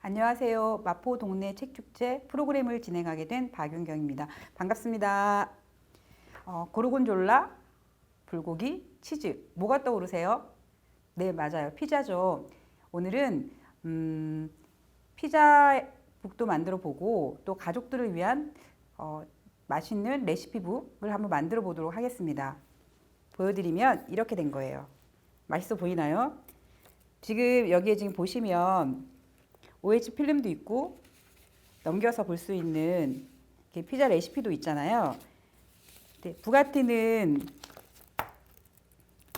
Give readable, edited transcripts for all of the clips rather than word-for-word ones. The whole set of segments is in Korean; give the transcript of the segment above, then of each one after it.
안녕하세요. 마포 동네 책축제 프로그램을 진행하게 된 박윤경입니다. 반갑습니다. 고르곤졸라, 불고기, 치즈. 뭐가 떠오르세요? 네, 맞아요. 피자죠. 오늘은 피자북도 만들어 보고 또 가족들을 위한 맛있는 레시피북을 한번 만들어 보도록 하겠습니다. 보여드리면 이렇게 된 거예요. 맛있어 보이나요? 지금 여기에 지금 보시면 OH 필름도 있고 넘겨서 볼 수 있는 피자 레시피도 있잖아요. 네, 부가티는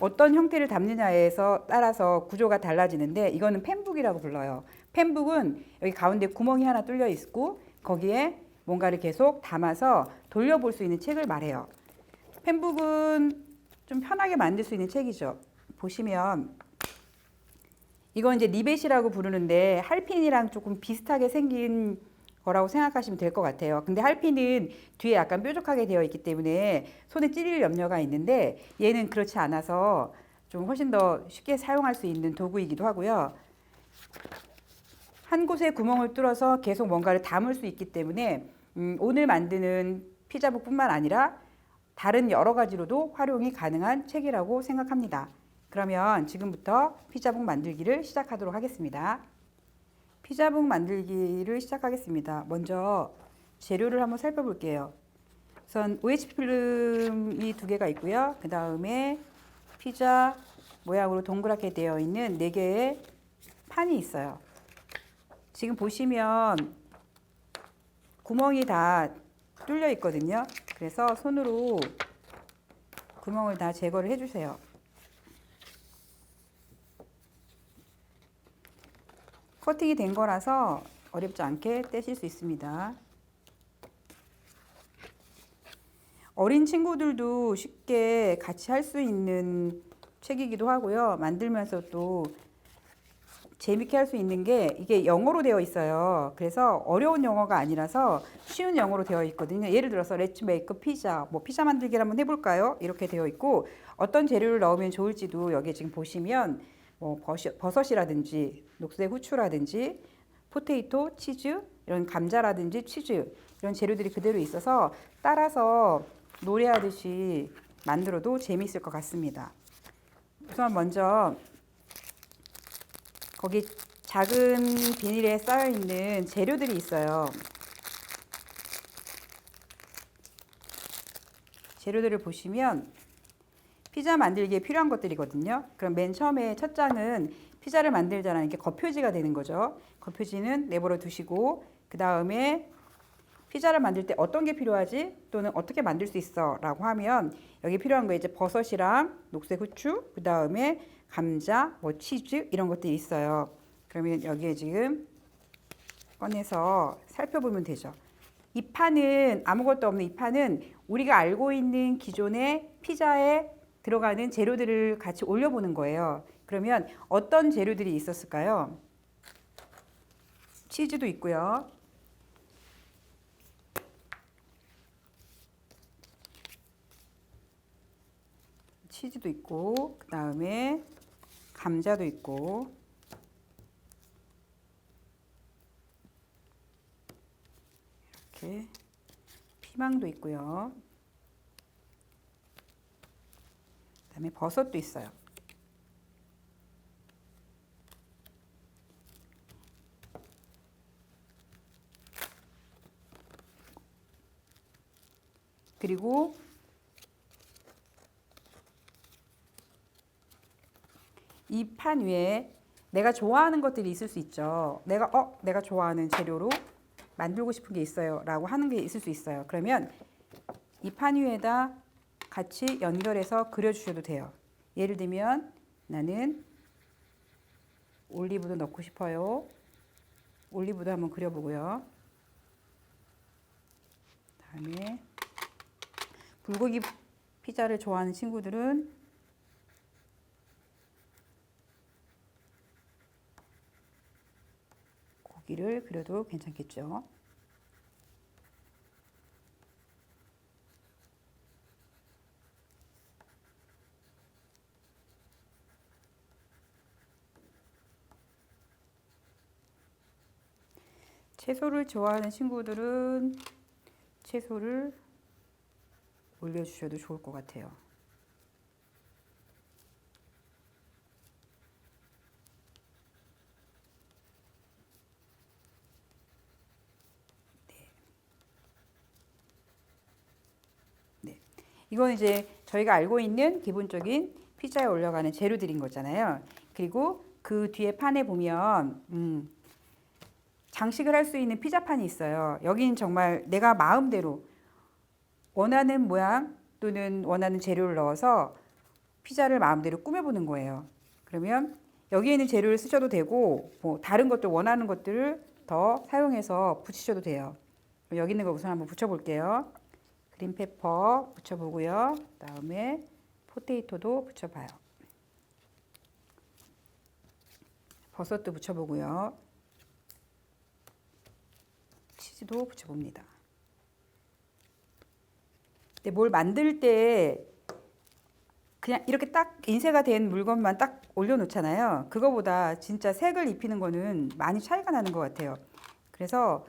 어떤 형태를 담느냐에서 따라서 구조가 달라지는데 이거는 펜북이라고 불러요. 펜북은 여기 가운데 구멍이 하나 뚫려 있고 거기에 뭔가를 계속 담아서 돌려볼 수 있는 책을 말해요. 펜북은 좀 편하게 만들 수 있는 책이죠. 보시면 이건 이제 리벳이라고 부르는데 할핀이랑 조금 비슷하게 생긴 거라고 생각하시면 될 것 같아요. 근데 할핀은 뒤에 약간 뾰족하게 되어 있기 때문에 손에 찔릴 염려가 있는데 얘는 그렇지 않아서 좀 훨씬 더 쉽게 사용할 수 있는 도구이기도 하고요. 한 곳에 구멍을 뚫어서 계속 뭔가를 담을 수 있기 때문에 오늘 만드는 피자북뿐만 아니라 다른 여러 가지로도 활용이 가능한 책이라고 생각합니다. 그러면 지금부터 피자북 만들기를 시작하도록 하겠습니다. 피자북 만들기를 시작하겠습니다. 먼저 재료를 한번 살펴볼게요. 우선 OH 필름이 2개가 있고요. 그 다음에 피자 모양으로 동그랗게 되어 있는 4개의 판이 있어요. 지금 보시면 구멍이 다 뚫려 있거든요. 그래서 손으로 구멍을 다 제거를 해주세요. 커팅이 된 거라서 어렵지 않게 떼실 수 있습니다. 어린 친구들도 쉽게 같이 할 수 있는 책이기도 하고요. 만들면서 또 재밌게 할 수 있는 게 이게 영어로 되어 있어요. 그래서 어려운 영어가 아니라서 쉬운 영어로 되어 있거든요. 예를 들어서 Let's make a pizza. 뭐 피자 만들기를 한번 해볼까요? 이렇게 되어 있고 어떤 재료를 넣으면 좋을지도 여기에 지금 보시면 뭐 버섯이라든지 녹색 후추라든지 포테이토, 치즈, 이런 감자라든지 치즈 이런 재료들이 그대로 있어서 따라서 노래하듯이 만들어도 재미있을 것 같습니다. 우선 먼저 거기 작은 비닐에 쌓여 있는 재료들이 있어요. 재료들을 보시면 피자 만들기에 필요한 것들이거든요. 그럼 맨 처음에 첫 장은 피자를 만들자라는 게 겉표지가 되는 거죠. 겉표지는 내버려 두시고 그 다음에 피자를 만들 때 어떤 게 필요하지? 또는 어떻게 만들 수 있어? 라고 하면 여기 필요한 거 이제 버섯이랑 녹색 후추, 그 다음에 감자, 뭐 치즈 이런 것들이 있어요. 그러면 여기에 지금 꺼내서 살펴보면 되죠. 이 판은 아무것도 없는 이 판은 우리가 알고 있는 기존의 피자에 들어가는 재료들을 같이 올려보는 거예요. 그러면 어떤 재료들이 있었을까요? 치즈도 있고요. 치즈도 있고 그 다음에 감자도 있고 이렇게 피망도 있고요. 그 다음에 버섯도 있어요. 그리고 이 판 위에 내가 좋아하는 것들이 있을 수 있죠. 내가 좋아하는 재료로 만들고 싶은 게 있어요 라고 하는 게 있을 수 있어요. 그러면 이 판 위에다 같이 연결해서 그려주셔도 돼요. 예를 들면 나는 올리브도 넣고 싶어요. 올리브도 한번 그려보고요. 다음에 불고기 피자를 좋아하는 친구들은 고기를 그려도 괜찮겠죠. 채소를 좋아하는 친구들은 채소를 올려주셔도 좋을 것 같아요. 네. 이건 이제 저희가 알고 있는 기본적인 피자에 올라가는 재료들인 거잖아요. 그리고 그 뒤에 판에 보면 장식을 할 수 있는 피자판이 있어요. 여기는 정말 내가 마음대로 원하는 모양 또는 원하는 재료를 넣어서 피자를 마음대로 꾸며보는 거예요. 그러면 여기에는 재료를 쓰셔도 되고 뭐 다른 것들 원하는 것들을 더 사용해서 붙이셔도 돼요. 여기 있는 거 우선 한번 붙여볼게요. 그린페퍼 붙여보고요. 그다음에 포테이토도 붙여봐요. 버섯도 붙여보고요. 치즈도 붙여봅니다. 근데 뭘 만들 때 그냥 이렇게 딱 인쇄가 된 물건만 딱 올려놓잖아요. 그거보다 진짜 색을 입히는 거는 많이 차이가 나는 것 같아요. 그래서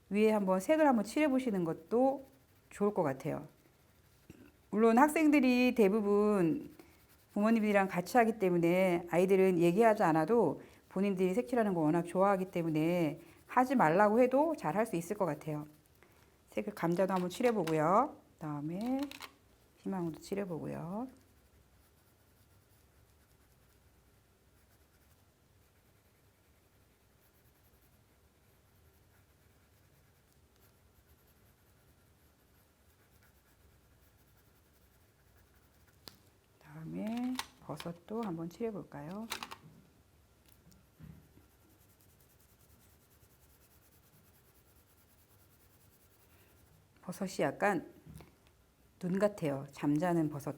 위에 한번 색을 한번 칠해 보시는 것도 좋을 것 같아요. 물론 학생들이 대부분 부모님들이랑 같이 하기 때문에 아이들은 얘기하지 않아도 본인들이 색칠하는 거 워낙 좋아하기 때문에 하지 말라고 해도 잘 할 수 있을 것 같아요. 색을 감자도 한번 칠해 보고요. 그다음에 피망도 칠해 보고요. 그다음에 버섯도 한번 칠해 볼까요? 버섯이 약간 눈 같아요. 잠자는 버섯.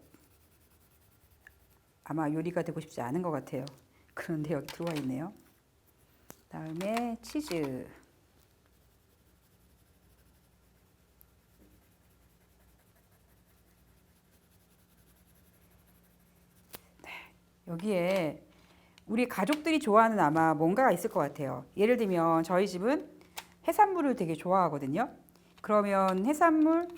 아마 요리가 되고 싶지 않은 것 같아요. 그런데 여기 들어와 있네요. 그다음에 치즈. 여기에 우리 가족들이 좋아하는 아마 뭔가가 있을 것 같아요. 예를 들면 저희 집은 해산물을 되게 좋아하거든요. 그러면 해산물을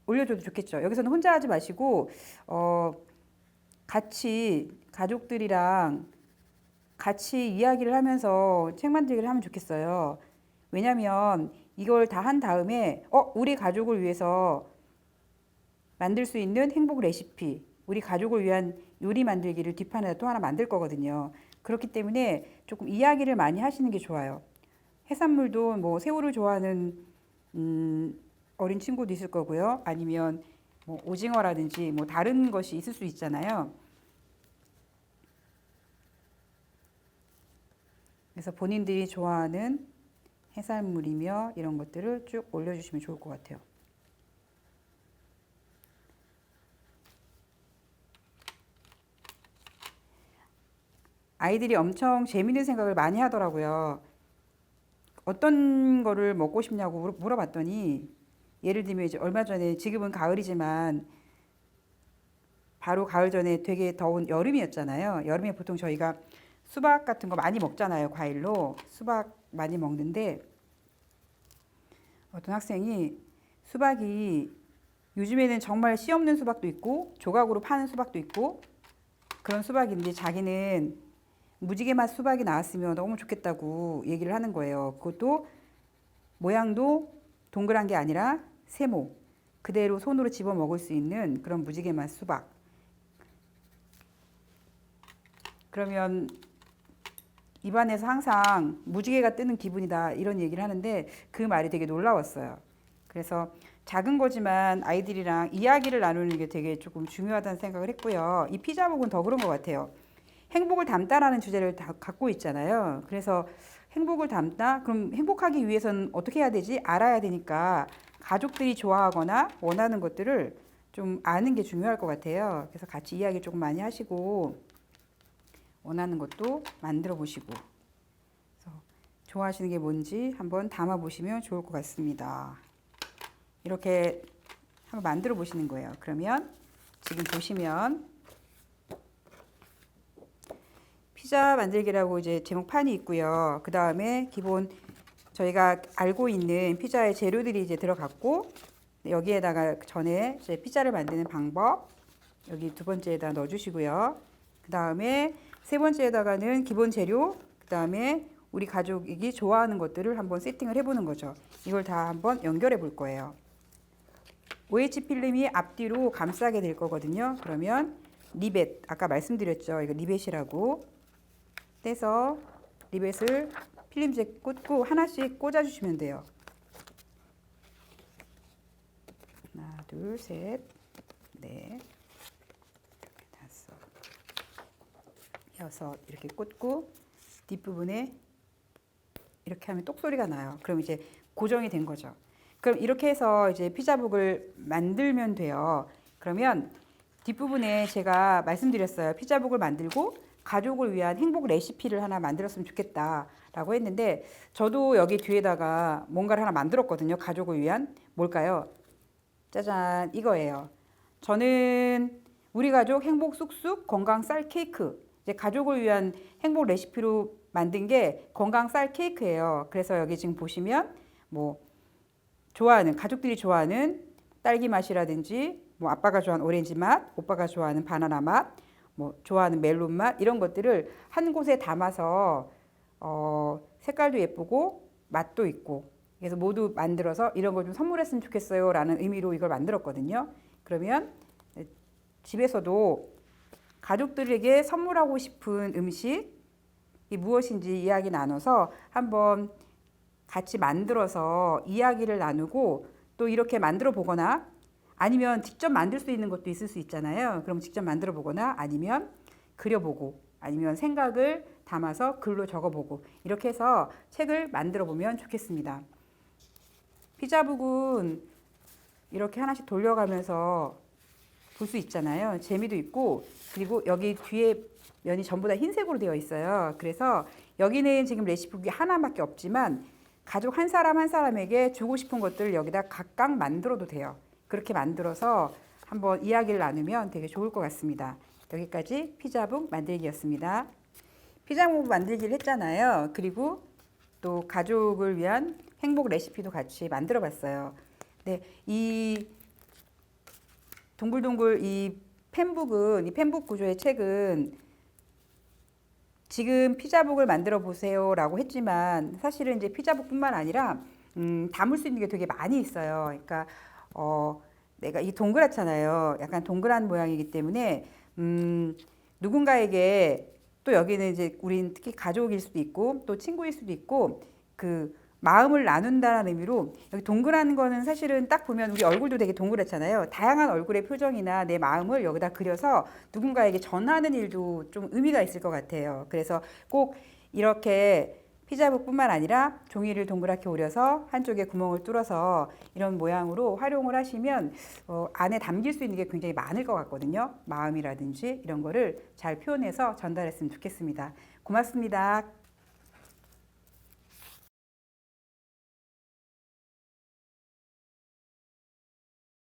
올려줘도 좋겠죠. 여기서는 혼자 하지 마시고 같이 가족들이랑 같이 이야기를 하면서 책 만들기를 하면 좋겠어요. 왜냐면 이걸 다 한 다음에 우리 가족을 위해서 만들 수 있는 행복 레시피, 우리 가족을 위한 요리 만들기를 뒷판에다 또 하나 만들 거거든요. 그렇기 때문에 조금 이야기를 많이 하시는 게 좋아요. 해산물도 뭐 새우를 좋아하는 어린 친구도 있을 거고요. 아니면 뭐 오징어라든지 뭐 다른 것이 있을 수 있잖아요. 그래서 본인들이 좋아하는 해산물이며 이런 것들을 쭉 올려주시면 좋을 것 같아요. 아이들이 엄청 재밌는 생각을 많이 하더라고요. 어떤 거를 먹고 싶냐고 물어봤더니 예를 들면 이제 얼마 전에 지금은 가을이지만 바로 가을 전에 되게 더운 여름이었잖아요. 여름에 보통 저희가 수박 같은 거 많이 먹잖아요. 과일로 수박 많이 먹는데 어떤 학생이 수박이 요즘에는 정말 씨 없는 수박도 있고 조각으로 파는 수박도 있고 그런 수박인데 자기는 무지개 맛 수박이 나왔으면 너무 좋겠다고 얘기를 하는 거예요. 그것도 모양도 동그란 게 아니라 세모. 그대로 손으로 집어 먹을 수 있는 그런 무지개 맛 수박. 그러면 입안에서 항상 무지개가 뜨는 기분이다 이런 얘기를 하는데 그 말이 되게 놀라웠어요. 그래서 작은 거지만 아이들이랑 이야기를 나누는 게 되게 조금 중요하다는 생각을 했고요. 이 피자복은 더 그런 것 같아요. 행복을 담다라는 주제를 다 갖고 있잖아요. 그래서 행복을 담다? 그럼 행복하기 위해서는 어떻게 해야 되지? 알아야 되니까 가족들이 좋아하거나 원하는 것들을 좀 아는 게 중요할 것 같아요. 그래서 같이 이야기 조금 많이 하시고 원하는 것도 만들어 보시고 그래서 좋아하시는 게 뭔지 한번 담아 보시면 좋을 것 같습니다. 이렇게 한번 만들어 보시는 거예요. 그러면 지금 보시면 피자 만들기라고 이제 제목판이 있고요. 그 다음에 기본 저희가 알고 있는 피자의 재료들이 이제 들어갔고, 여기에다가 전에 이제 피자를 만드는 방법 여기 두 번째에다 넣어주시고요. 그 다음에 세 번째에다가는 기본 재료, 그 다음에 우리 가족이 좋아하는 것들을 한번 세팅을 해보는 거죠. 이걸 다 한번 연결해 볼 거예요. OH 필름이 앞뒤로 감싸게 될 거거든요. 그러면 리벳, 아까 말씀드렸죠. 이거 리벳이라고 떼서 리벳을 필름지에 꽂고 하나씩 꽂아주시면 돼요. 하나, 둘, 셋, 넷, 다섯, 여섯 이렇게 꽂고 뒷부분에 이렇게 하면 똑소리가 나요. 그럼 이제 고정이 된 거죠. 그럼 이렇게 해서 이제 피자북을 만들면 돼요. 그러면 뒷부분에 제가 말씀드렸어요. 피자북을 만들고 가족을 위한 행복 레시피를 하나 만들었으면 좋겠다라고 했는데 저도 여기 뒤에다가 뭔가를 하나 만들었거든요. 가족을 위한 뭘까요? 짜잔, 이거예요. 저는 우리 가족 행복 쑥쑥 건강 쌀 케이크. 이제 가족을 위한 행복 레시피로 만든 게 건강 쌀 케이크예요. 그래서 여기 지금 보시면 뭐 좋아하는 가족들이 좋아하는 딸기 맛이라든지 뭐 아빠가 좋아하는 오렌지 맛, 오빠가 좋아하는 바나나 맛, 뭐 좋아하는 멜론 맛 이런 것들을 한 곳에 담아서 색깔도 예쁘고 맛도 있고 그래서 모두 만들어서 이런 걸 좀 선물했으면 좋겠어요 라는 의미로 이걸 만들었거든요. 그러면 집에서도 가족들에게 선물하고 싶은 음식이 무엇인지 이야기 나눠서 한번 같이 만들어서 이야기를 나누고 또 이렇게 만들어 보거나 아니면 직접 만들 수 있는 것도 있을 수 있잖아요. 그럼 직접 만들어 보거나 아니면 그려보고 아니면 생각을 담아서 글로 적어보고 이렇게 해서 책을 만들어 보면 좋겠습니다. 피자북은 이렇게 하나씩 돌려가면서 볼 수 있잖아요. 재미도 있고 그리고 여기 뒤에 면이 전부 다 흰색으로 되어 있어요. 그래서 여기는 지금 레시피북이 하나밖에 없지만 가족 한 사람 한 사람에게 주고 싶은 것들을 여기다 각각 만들어도 돼요. 그렇게 만들어서 한번 이야기를 나누면 되게 좋을 것 같습니다. 여기까지 피자북 만들기였습니다. 피자북 만들기를 했잖아요. 그리고 또 가족을 위한 행복 레시피도 같이 만들어 봤어요. 네, 이 동글동글 이 펜북 구조의 책은 지금 피자북을 만들어 보세요라고 했지만 사실은 이제 피자북뿐만 아니라 담을 수 있는 게 되게 많이 있어요. 그러니까 내가 이 동그랗잖아요. 약간 동그란 모양이기 때문에 누군가에게 또 여기는 이제 우린 특히 가족일 수도 있고 또 친구일 수도 있고 그 마음을 나눈다는 의미로 여기 동그란 거는 사실은 딱 보면 우리 얼굴도 되게 동그랗잖아요. 다양한 얼굴의 표정이나 내 마음을 여기다 그려서 누군가에게 전하는 일도 좀 의미가 있을 것 같아요. 그래서 꼭 이렇게 피자북뿐만 아니라 종이를 동그랗게 오려서 한쪽에 구멍을 뚫어서 이런 모양으로 활용을 하시면 안에 담길 수 있는 게 굉장히 많을 것 같거든요. 마음이라든지 이런 거를 잘 표현해서 전달했으면 좋겠습니다. 고맙습니다.